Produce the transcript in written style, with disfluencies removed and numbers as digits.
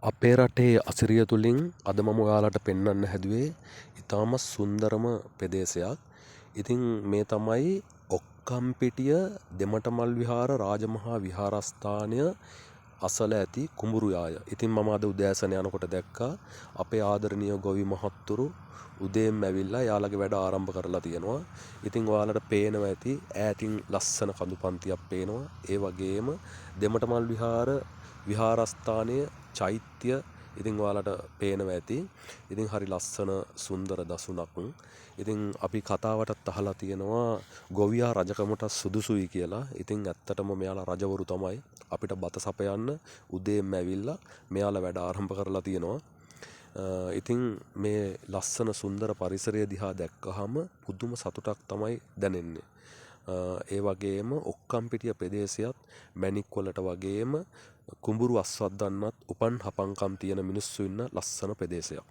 අපේ රටේ අසිරිය තුළින් අද මම ඔයාලට පෙන්වන්න හැදුවේ ඉතාමත් සුන්දරම ප්‍රදේශයක්. ඉතින් මේ තමයි ඔක්කම්පිටිය දෙමටමල් විහාර රාජමහා විහාරස්ථානය අසල ඇති කුඹුරුයාය. ඉතින් මම අද උදෑසන යනකොට දැක්කා අපේ ආදරණීය ගොවි මහත්තුරු උදේම ඇවිල්ලා යාළගේ වැඩ ආරම්භ කරලා තියෙනවා. ඉතින් ඔයාලට පේනවා ඇති ඈතින් ලස්සන කඳු පන්තියක් පේනවා. ඒ වගේම දෙමටමල් විහාරස්ථානයේ චෛත්‍ය ඉතින් ඔයාලට පේනවා ඇති. ඉතින් හරි ලස්සන සුන්දර දසුනක්. ඉතින් අපි කතාවටත් අහලා තියෙනවා ගොවියා රජකමට සුදුසුයි කියලා. ඉතින් ඇත්තටම මෙයාලා රජවරු තමයි. අපිට බත සපයන්න උදේම ඇවිල්ලා මෙයාලා වැඩ ආරම්භ කරලා තියෙනවා. ඉතින් මේ ලස්සන සුන්දර පරිසරය දිහා දැක්කහම පුදුම සතුටක් තමයි දැනෙන්නේ. ඒ වගේම ඔක්කම්පිටිය ප්‍රදේශයත් මැණික් වලට වගේම කුඹුරු අස්වද්දන්නත් උපන් හපන්කම් තියෙන මිනිස්සු ඉන්න ලස්සන ප්‍රදේශයක්.